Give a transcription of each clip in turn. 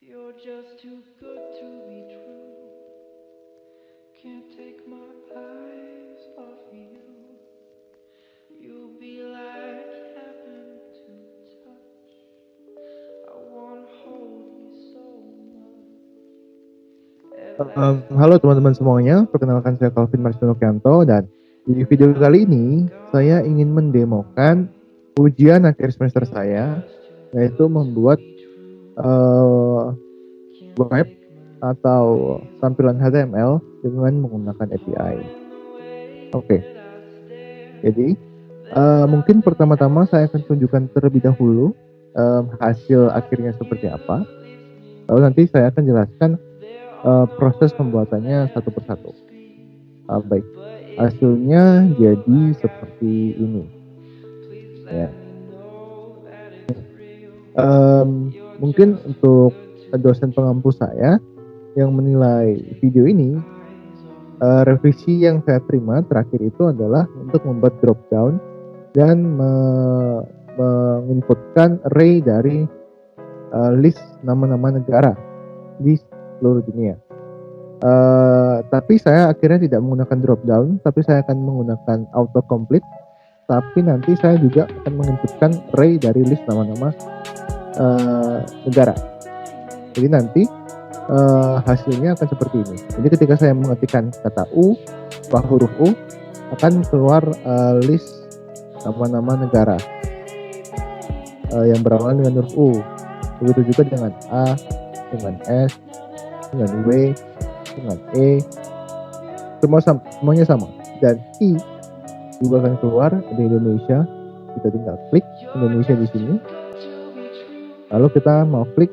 You're just too good to be true. Can't take my eyes off you. You'll be like heaven to touch. I wanna hold you so much. At last I Halo teman-teman semuanya, perkenalkan saya Calvin Marcianokianto dan di video kali ini saya ingin mendemokan ujian akhir semester saya, yaitu membuat uh, web atau tampilan HTML dengan menggunakan API. Oke, jadi mungkin pertama-tama saya akan tunjukkan terlebih dahulu hasil akhirnya seperti apa, lalu nanti saya akan jelaskan proses pembuatannya satu persatu. Baik, hasilnya jadi seperti ini. Ya. Mungkin untuk dosen pengampu saya yang menilai video ini, revisi yang saya terima terakhir itu adalah untuk membuat drop down dan menginputkan array dari list nama-nama negara di seluruh dunia. Tapi saya akhirnya tidak menggunakan drop down, tapi saya akan menggunakan autocomplete. Tapi nanti saya juga akan menginputkan array dari list nama-nama negara. Jadi nanti hasilnya akan seperti ini. Jadi ketika saya mengetikkan kata U, huruf U akan keluar list nama-nama negara yang berawal dengan huruf U. Begitu juga dengan A, dengan S, dengan W, dengan E, semuanya sama. Dan I juga akan keluar di Indonesia. Kita tinggal klik Indonesia di sini. Lalu kita mau klik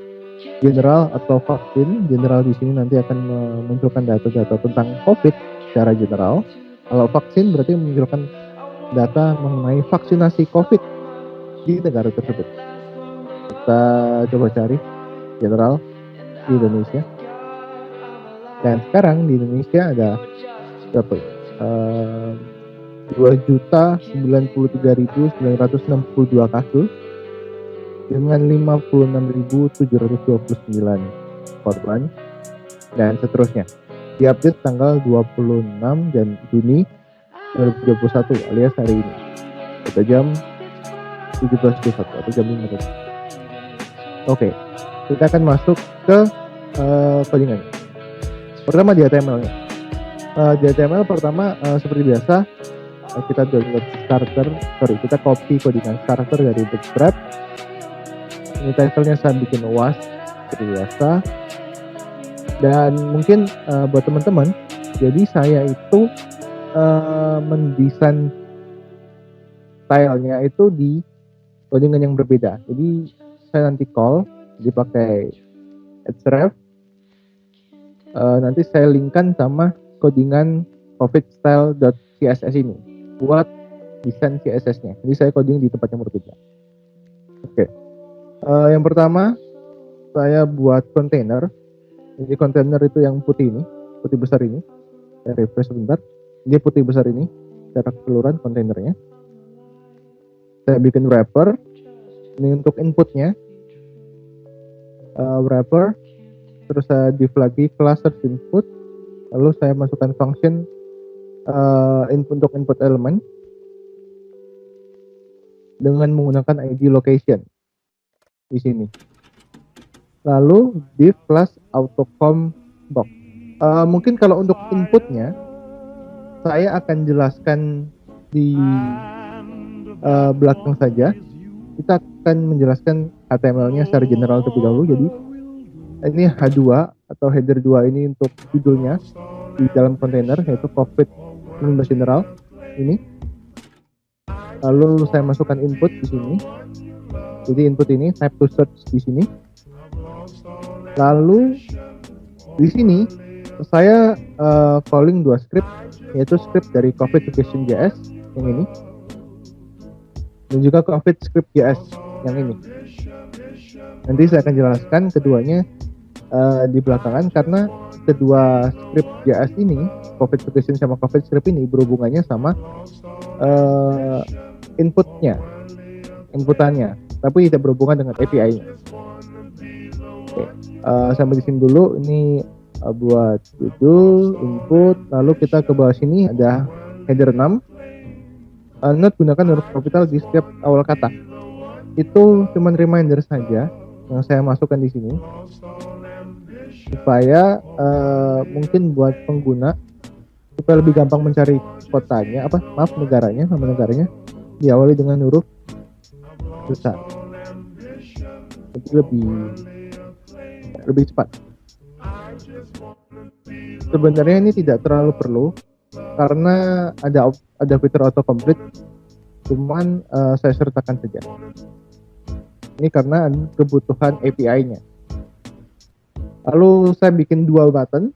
general atau vaksin. General di sini nanti akan memunculkan data-data tentang COVID secara general. Kalau vaksin berarti memunculkan data mengenai vaksinasi COVID di negara tersebut. Kita coba cari general di Indonesia. Dan sekarang di Indonesia ada berapa ya? 2.093.962 kasus dengan 56.729 korban dan seterusnya. Diupdate tanggal 26 Juni 2021 alias hari ini pada jam 17.21 atau jam 5 tadi. Oke, kita akan masuk ke codingannya. Pertama di HTML-nya. Di HTML pertama seperti biasa kita download kita copy codingan starter dari Bootstrap. Ini title-nya saya bikin UAS seperti biasa. Dan mungkin buat teman-teman, jadi saya itu mendesain style-nya itu di codingan yang berbeda. Jadi saya nanti call dipakai href. Nanti saya linkkan sama codingan covidstyle.css ini buat desain CSS-nya. Jadi saya coding di tempat yang berbeda. Oke. Yang pertama saya buat container. Jadi container itu yang putih ini, putih besar ini. Saya refresh sebentar. Dia putih besar ini secara keseluruhan kontainernya. Saya bikin wrapper. Ini untuk inputnya. Wrapper. Terus saya div lagi class search input. Lalu saya masukkan function untuk input elemen dengan menggunakan ID location di sini. Lalu div class autocom box. Mungkin kalau untuk inputnya saya akan jelaskan di belakang saja. Kita akan menjelaskan HTML-nya secara general terlebih dahulu. Jadi ini H2 atau header 2 ini untuk judulnya di dalam kontainer, yaitu COVID-19 general ini. Lalu saya masukkan input di sini. Jadi input ini type to search di sini. Lalu di sini saya calling dua script, yaitu script dari COVID-JS yang ini dan juga COVID-script.js yang ini. Nanti saya akan jelaskan keduanya di belakangan karena kedua script JS ini, COVID application sama COVID script ini berhubungannya sama inputannya, tapi tidak berhubungan dengan API-nya. Oke, sampai di sini dulu. Ini buat judul, input, lalu kita ke bawah sini ada header 6. Note gunakan huruf kapital di setiap awal kata. Itu cuman reminder saja yang saya masukkan di sini supaya mungkin buat pengguna supaya lebih gampang mencari kotanya, negaranya, nama negaranya diawali dengan huruf besar. Jadi lebih cepat. Sebenarnya ini tidak terlalu perlu karena ada fitur autocomplete, cuman saya sertakan saja. Ini karena kebutuhan API-nya. Lalu saya bikin dua button.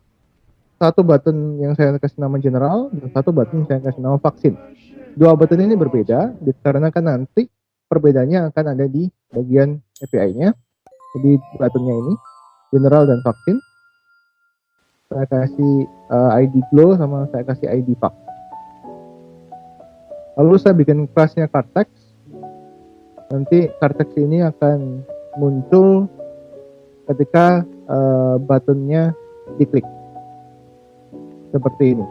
Satu button yang saya kasih nama general dan satu button yang saya kasih nama vaksin. Dua button ini berbeda dikarenakan nanti perbedaannya akan ada di bagian API-nya. Jadi buttonnya ini general dan vaksin. Saya kasih ID glow sama saya kasih ID vac. Lalu saya bikin kelasnya Cartex. Nanti Cartex ini akan muncul ketika buttonnya diklik. Seperti ini.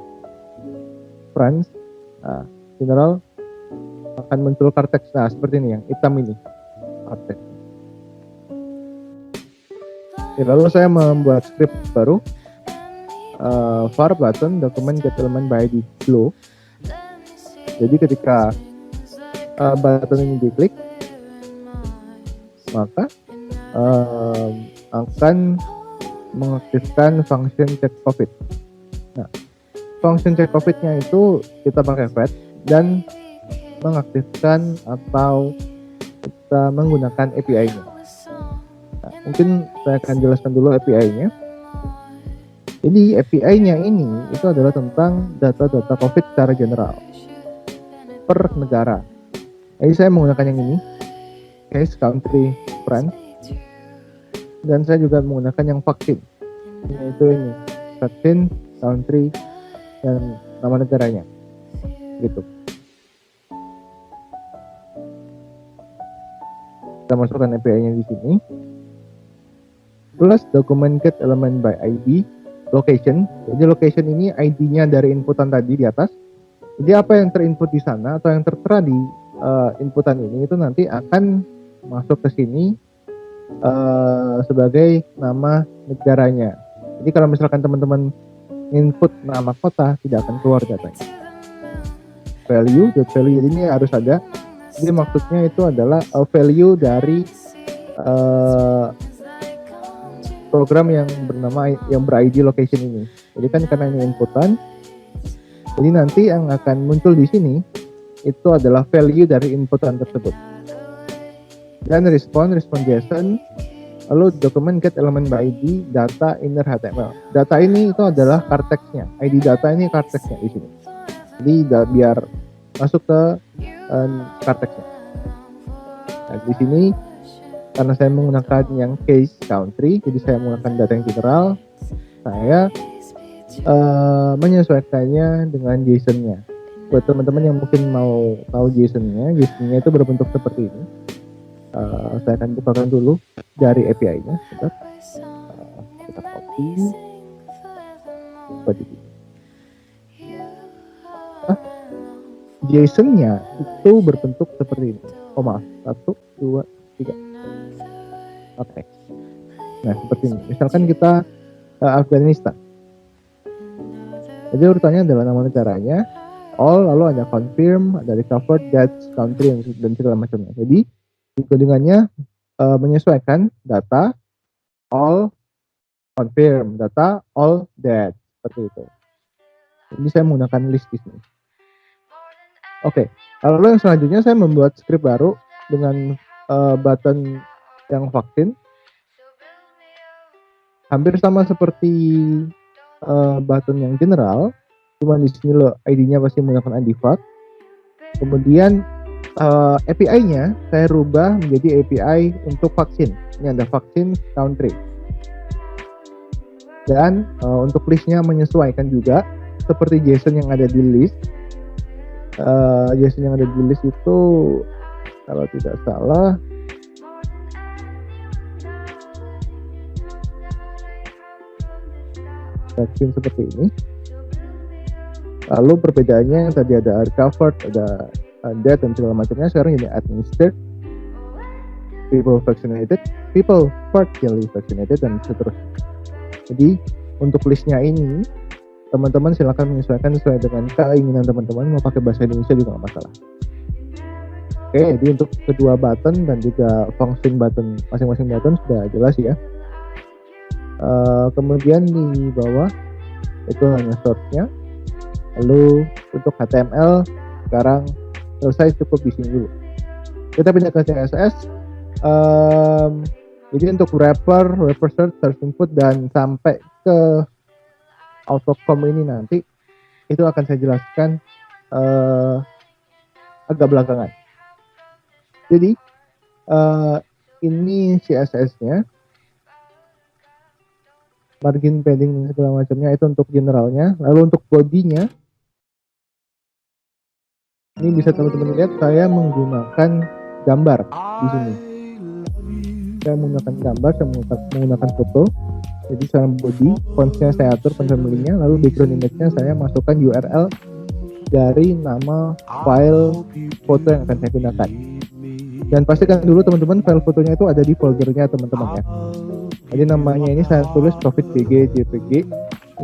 Friends, general akan muncul Cartex. Nah, seperti ini yang hitam ini. Cartex. Oke, lalu saya membuat script baru. var button document get element by ID glow. Jadi ketika button ini diklik, maka akan mengaktifkan function check COVID. Nah, function check COVID-nya itu kita pakai fetch dan mengaktifkan atau kita menggunakan API-nya. Nah, mungkin saya akan jelaskan dulu API-nya. Jadi API-nya ini itu adalah tentang data-data COVID secara general per negara. Jadi saya menggunakan yang ini, case, country, friend, dan saya juga menggunakan yang vaksin, yaitu ini, vaksin, country, dan nama negaranya, gitu. Kita masukkan API-nya di sini, plus document get element by ID, location. Jadi location ini ID-nya dari inputan tadi di atas. Jadi apa yang terinput di sana atau yang tertera di inputan ini itu nanti akan masuk ke sini sebagai nama negaranya. Jadi kalau misalkan teman-teman input nama kota, tidak akan keluar datanya. Value, jadi ini harus ada. Jadi maksudnya itu adalah value dari program yang ber-ID location ini. Jadi kan karena ini inputan, jadi nanti yang akan muncul di sini itu adalah value dari inputan tersebut. Dan respon JSON, lalu document get element by ID data inner HTML. Data ini itu adalah Cartex-nya. ID data ini Cartex-nya di sini. Jadi biar masuk ke Cartex-nya. Nah, di sini karena saya menggunakan yang case country, jadi saya menggunakan data yang general, saya menyesuaikannya dengan JSON-nya. Buat teman-teman yang mungkin mau tahu JSON-nya itu berbentuk seperti ini. Saya akan bukakan dulu dari API-nya. Kita copy. JSON-nya itu berbentuk seperti ini. 1, 2, 3. Oke. Nah, seperti ini. Misalkan kita Afghanistan. Jadi urutannya adalah nama negaranya, all, lalu ada confirm, ada recovered, that's country, dan segala macamnya. Jadi codingannya menyesuaikan data, all, confirm, data, all, that, seperti itu. Jadi saya menggunakan list di sini. Oke. Lalu yang selanjutnya saya membuat script baru dengan button yang vaksin, hampir sama seperti button yang general, cuma di sini lo ID-nya pasti menggunakan ID vac. Kemudian API-nya saya rubah menjadi API untuk vaksin. Ini ada vaksin country. Dan untuk listnya menyesuaikan juga seperti JSON yang ada di list. JSON yang ada di list itu kalau tidak salah screen seperti ini. Lalu perbedaannya yang tadi ada recovered, ada dead dan segala macamnya, sekarang jadi administered, people vaccinated, people partially vaccinated, dan seterusnya. Jadi untuk listnya ini teman-teman silakan menyesuaikan sesuai dengan keinginan teman-teman. Mau pakai bahasa Indonesia juga nggak masalah. Oke, jadi untuk kedua button dan juga function button masing-masing button sudah jelas ya. Kemudian di bawah itu hanya shortnya. Lalu untuk HTML sekarang selesai, cukup di sini dulu. Kita pindah ke CSS. Jadi untuk wrapper search input dan sampai ke autocom ini nanti itu akan saya jelaskan agak belakangan. Jadi ini CSS-nya, margin padding dan segala macamnya itu untuk generalnya. Lalu untuk body-nya ini bisa teman-teman lihat saya menggunakan gambar di sini. Saya menggunakan gambar, saya menggunakan foto. Jadi secara body, fontsnya saya atur, font family-nya, lalu background image-nya saya masukkan URL dari nama file foto yang akan saya gunakan. Dan pastikan dulu teman-teman file fotonya itu ada di foldernya teman-teman ya. Jadi namanya ini saya tulis profit BG JPG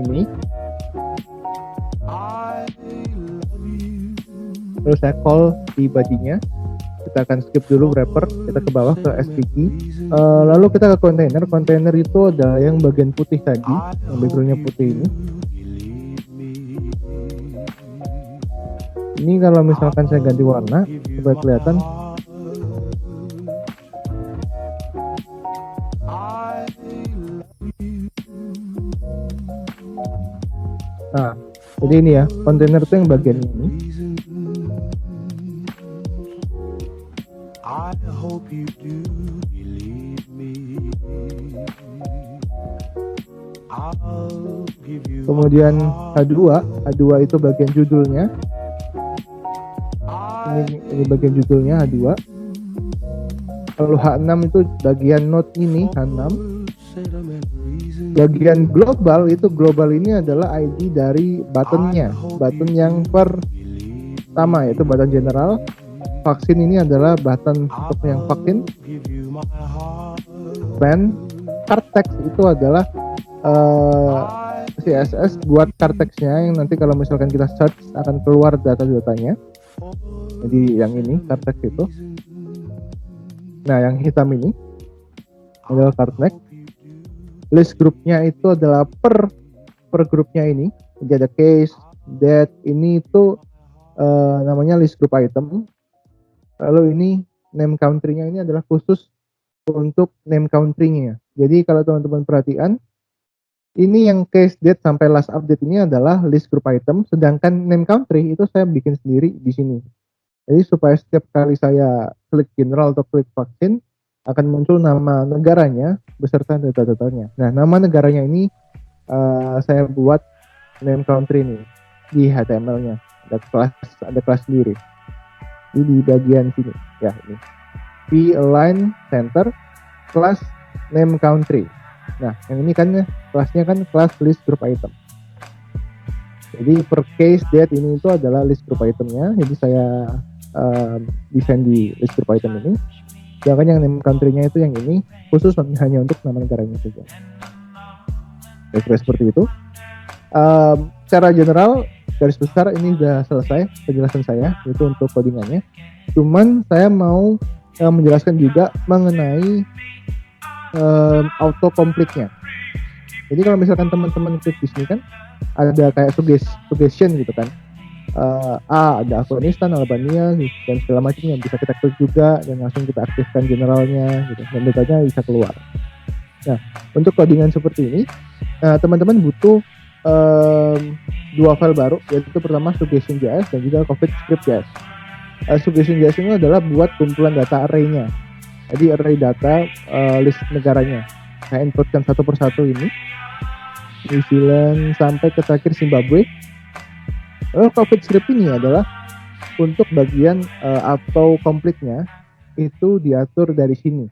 ini. Terus saya call di body-nya. Kita akan skip dulu wrapper, kita ke bawah ke SVG. Lalu kita ke container. Container itu ada yang bagian putih tadi, yang background-nya putih ini. Ini kalau misalkan saya ganti warna supaya kelihatan. Nah, jadi ini ya, kontainer itu yang bagian ini. Kemudian H2 itu bagian judulnya. Ini bagian judulnya H2. Lalu H6 itu bagian note ini H6. Bagian global ini adalah ID dari buttonnya, button yang pertama yaitu button general. Vaksin ini adalah button untuk yang vaksin. Ban card text itu adalah CSS buat card textnya yang nanti kalau misalkan kita search akan keluar data-datanya. Jadi yang ini card text itu. Nah yang hitam ini adalah card text. List grupnya itu adalah per grupnya ini. Jadi ada case, date, ini itu namanya list group item. Lalu ini name country-nya ini adalah khusus untuk name country-nya. Jadi kalau teman-teman perhatian, ini yang case date sampai last update ini adalah list group item, sedangkan name country itu saya bikin sendiri di sini. Jadi supaya setiap kali saya klik general atau klik vaksin, akan muncul nama negaranya beserta data-datanya. Nah, nama negaranya ini saya buat name country ini di HTML-nya. Ada kelas sendiri. Ini di bagian sini, ya ini. P-align center class name country. Nah, yang ini kan kelasnya kan kelas list group item. Jadi per case date ini itu adalah list group itemnya. Jadi saya desain di list group item ini. Sedangkan yang name country-nya itu yang ini khusus hanya untuk nama negaranya saja. Kira-kira seperti itu. Secara general garis besar ini sudah selesai penjelasan saya itu untuk codingannya. Cuman saya mau menjelaskan juga mengenai auto complete-nya. Jadi kalau misalkan teman-teman klik di sini kan ada kayak suggestion gitu kan. Ada Afghanistan, Albania dan segala macamnya bisa kita klik juga dan langsung kita aktifkan generalnya gitu dan datanya bisa keluar. Nah, untuk codingan seperti ini teman-teman butuh dua file baru, yaitu pertama suggestion.js dan juga CoffeeScript.js. Suggestion.js ini adalah buat kumpulan data array-nya. Jadi array data list negaranya. Saya inputkan satu persatu ini. New Zealand sampai ke terakhir Zimbabwe. CoffeeScript ini adalah untuk bagian auto complete-nya itu diatur dari sini.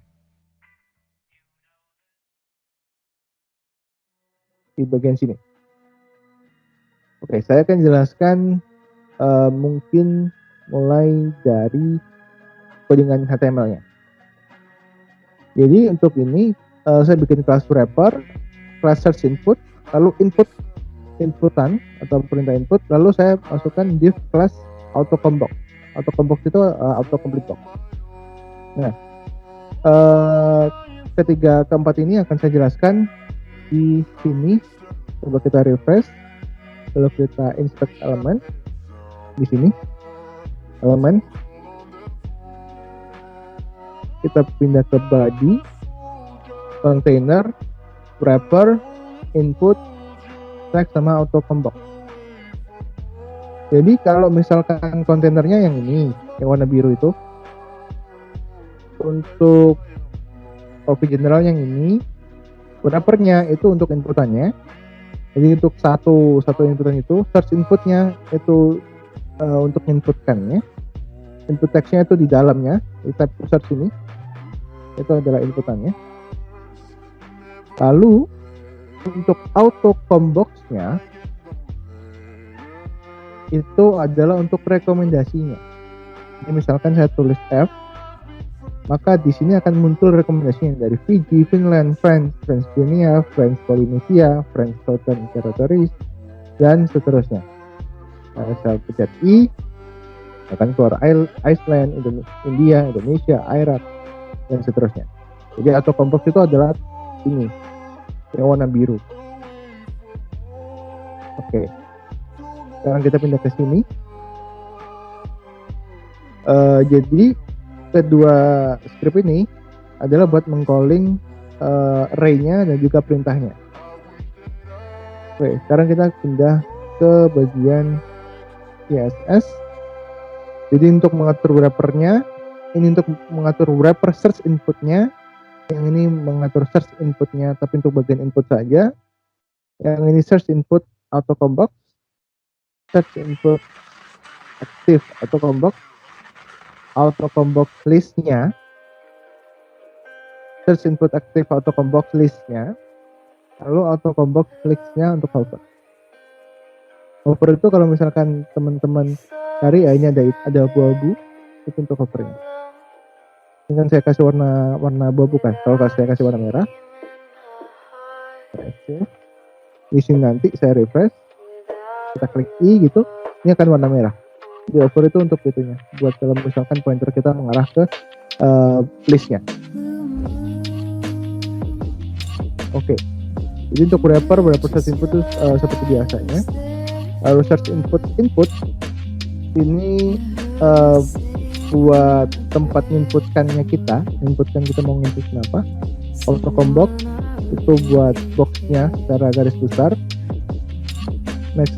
Di bagian sini. Oke, saya akan jelaskan mungkin mulai dari codingan HTML-nya. Jadi untuk ini saya bikin kelas wrapper, kelas search input, lalu inputan atau perintah input, lalu saya masukkan div kelas autocombox. Autocombox itu autocomplete box. Nah, ketiga keempat ini akan saya jelaskan di sini. Coba kita refresh, lalu kita inspect elemen di sini, elemen. Kita pindah ke body, container, wrapper, input, text sama autocombox. Jadi kalau misalkan kontainernya yang ini, yang warna biru itu, untuk copy general yang ini, wrappernya itu untuk inputannya. Jadi untuk satu inputan itu, search inputnya itu untuk inputkannya, input textnya itu di dalamnya, di tab search ini, itu adalah inputannya. Lalu untuk autocombox-nya itu adalah untuk rekomendasinya. Jadi misalkan saya tulis F, maka di sini akan muncul rekomendasinya dari Fiji, Finland, France, Guinea, France Polynesia, France Southern Territories, dan seterusnya. Nah, saya pencet I, akan keluar Iceland, India, Indonesia, Iraq, dan seterusnya. Jadi autocombox itu adalah ini yang warna biru. Oke, sekarang kita pindah ke sini. Jadi kedua script ini adalah buat mengcalling array-nya dan juga perintahnya. Oke, sekarang kita pindah ke bagian CSS. Jadi untuk mengatur wrapper-nya, ini untuk mengatur wrapper search input-nya, yang ini mengatur search input-nya tapi untuk bagian input saja. Yang ini search input autocombox, search input active autocombox list-nya, search input active autocombox list-nya, lalu autocombox list-nya untuk hover. Hover itu kalau misalkan teman-teman cari, ini ada abu-abu, itu untuk hovernya. Ini kan saya kasih warna abu-abu kan. Kalau saya kasih warna merah, di sini nanti saya refresh, kita klik I gitu, ini akan warna merah. Di hover itu untuk itunya, buat kalau misalkan pointer kita mengarah ke listnya. Oke, jadi untuk wrapper search input itu seperti biasanya. Lalu search input ini buat tempat inputkan kita mau inputkan apa. Autocombox itu buat boxnya secara garis besar, max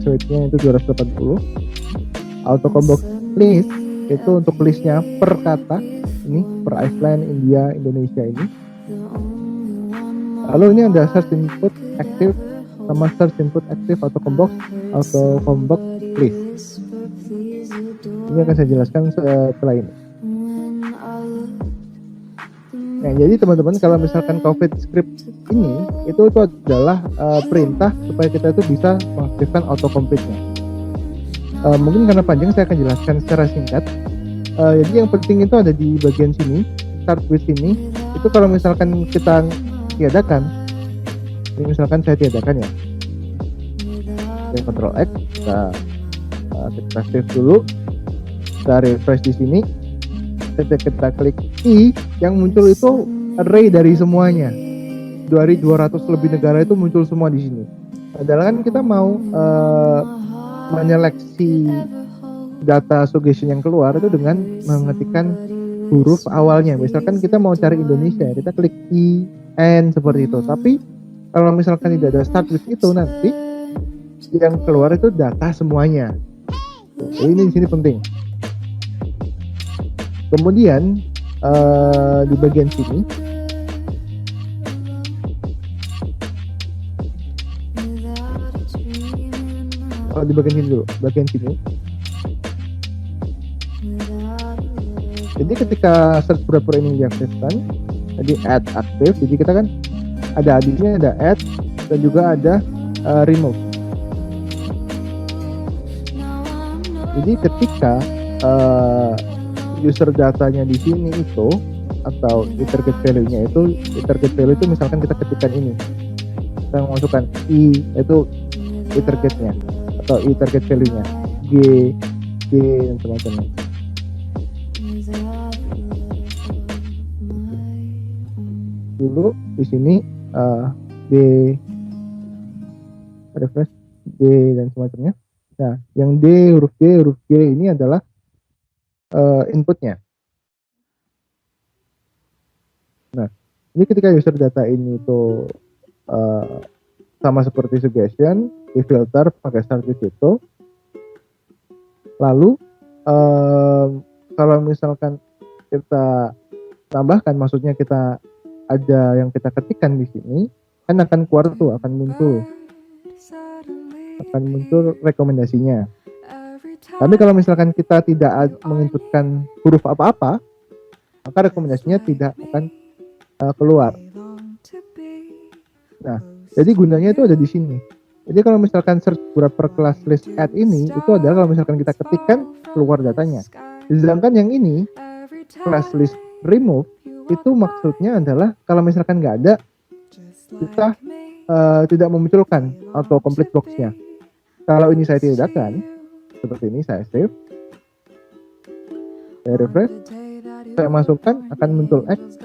rate-nya itu 280. Autocombox list itu untuk listnya per kata, ini per Iceland, India, Indonesia ini. Lalu ini ada search input active sama search input active autocombox list. Ini akan saya jelaskan setelah ini. Nah, jadi teman-teman kalau misalkan CoffeeScript ini itu adalah perintah supaya kita itu bisa mengaktifkan autocomplete-nya. Mungkin karena panjang saya akan jelaskan secara singkat. Jadi yang penting itu ada di bagian sini, start with sini. Itu kalau misalkan kita tiadakan, ini misalkan saya tiadakan ya, saya Ctrl X, kita save dulu, kita refresh di sini, kita klik I, yang muncul itu array dari semuanya, dari 200 lebih negara itu muncul semua di sini. Padahal kan kita mau menyeleksi data suggestion yang keluar itu dengan mengetikkan huruf awalnya. Misalkan kita mau cari Indonesia, kita klik I, N seperti itu. Tapi kalau misalkan tidak ada start with itu, nanti yang keluar itu data semuanya. Ini di sini penting. Kemudian di bagian sini di bagian sini dulu, bagian sini. Jadi ketika search wrapper ini diaktifkan, jadi add aktif, jadi kita kan ada addinya, ada add, dan juga ada remove. Jadi ketika user datanya di sini itu atau target value-nya itu, target value itu misalkan kita ketikkan ini, kita masukkan i itu targetnya atau i target value-nya, g dan semacamnya. Dulu di sini d refresh d dan semacamnya. Nah, yang huruf G ini adalah inputnya. Nah, ini ketika user data ini itu sama seperti suggestion, di filter pakai service itu. Lalu kalau misalkan kita tambahkan, maksudnya kita ada yang kita ketikkan di sini, kan akan keluar tuh, akan muncul rekomendasinya. Tapi kalau misalkan kita tidak menginputkan huruf apa-apa, maka rekomendasinya tidak akan keluar. Nah, jadi gunanya itu ada di sini. Jadi kalau misalkan search per class list add ini, itu adalah kalau misalkan kita ketikkan, keluar datanya. Sedangkan yang ini, class list remove, itu maksudnya adalah kalau misalkan nggak ada, kita tidak memunculkan auto complete box-nya. Kalau ini saya tidakkan, seperti ini saya save, saya refresh, saya masukkan, akan muncul X.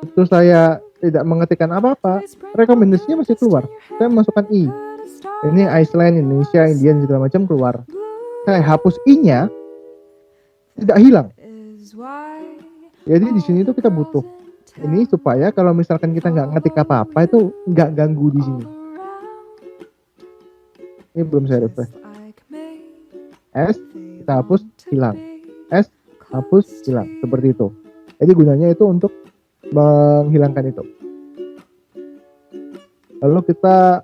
Itu saya tidak mengetikkan apa-apa, rekomendasinya masih keluar. Saya masukkan I. Ini Iceland, Indonesia, India, segala macam keluar. Saya hapus I-nya, tidak hilang. Jadi di sini itu kita butuh ini supaya kalau misalkan kita nggak ngetik apa-apa itu nggak ganggu di sini. Ini belum saya refresh. S kita hapus, hilang. S hapus, hilang. Seperti itu. Jadi gunanya itu untuk menghilangkan itu. Lalu kita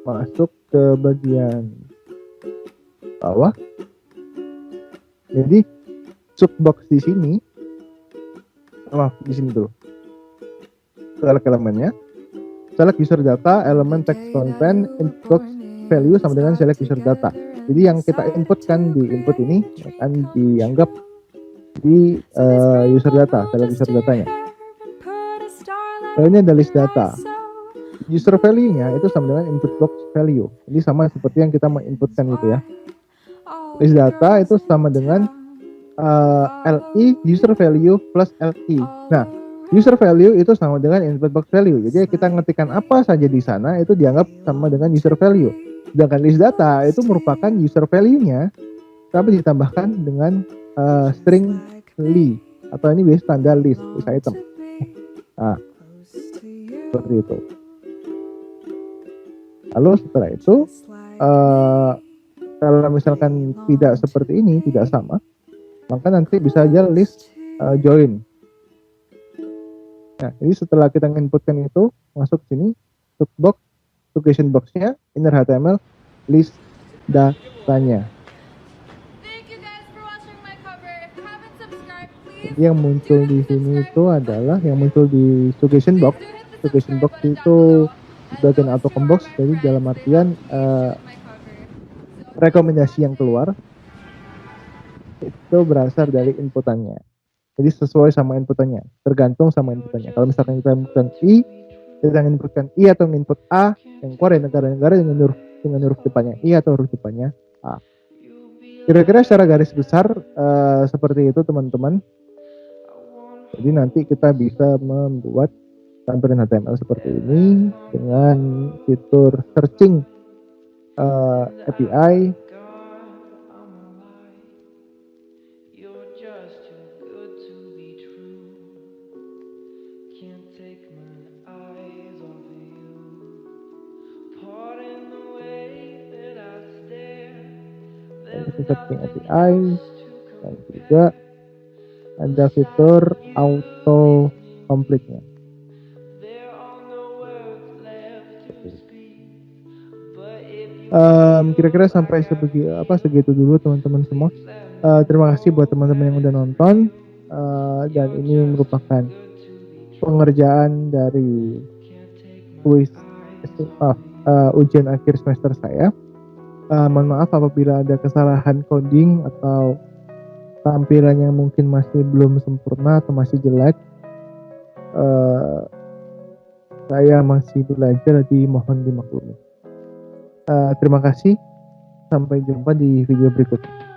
masuk ke bagian bawah. Jadi subbox di sini, di sini dulu. Select elemennya, select user data, elemen text content, input value sama dengan select user data. Jadi yang kita inputkan di input ini akan dianggap di user data, select user datanya. Lalu ini ada list data. User value-nya itu sama dengan input box value. Jadi sama seperti yang kita menginputkan gitu ya. List data itu sama dengan LI user value plus LI. Nah, user value itu sama dengan input box value. Jadi kita ngetikkan apa saja di sana itu dianggap sama dengan user value. Sedangkan list data itu merupakan user value-nya tapi ditambahkan dengan string li atau ini biasa standar list item. Nah, seperti itu. Lalu setelah itu kalau misalkan tidak seperti ini, tidak sama, maka nanti bisa aja list join. Nah, jadi setelah kita inputkan itu, masuk sini, subbox, suggestion box-nya, inner HTML, list datanya. Jadi yang muncul di sini itu adalah yang muncul di suggestion box. Suggestion box itu bagian auto box, jadi dalam artian rekomendasi yang keluar itu berasal dari inputannya. Jadi sesuai sama inputannya, tergantung sama inputannya. Kalau misalkan kita inputkan I, kita inputkan I atau input A, yang keluar dari negara-negara dengan huruf depannya I atau huruf depannya A. Kira-kira secara garis besar seperti itu teman-teman. Jadi nanti kita bisa membuat tampilan HTML seperti ini dengan fitur searching API. Searching API dan juga ada fitur auto complete-nya. Kira-kira sampai segitu dulu teman-teman semua. Terima kasih buat teman-teman yang udah nonton, dan ini merupakan pengerjaan dari kuis ujian akhir semester saya. Mohon maaf apabila ada kesalahan coding atau tampilan yang mungkin masih belum sempurna atau masih jelek. Saya masih belajar, jadi mohon dimaklumi. Terima kasih. Sampai jumpa di video berikutnya.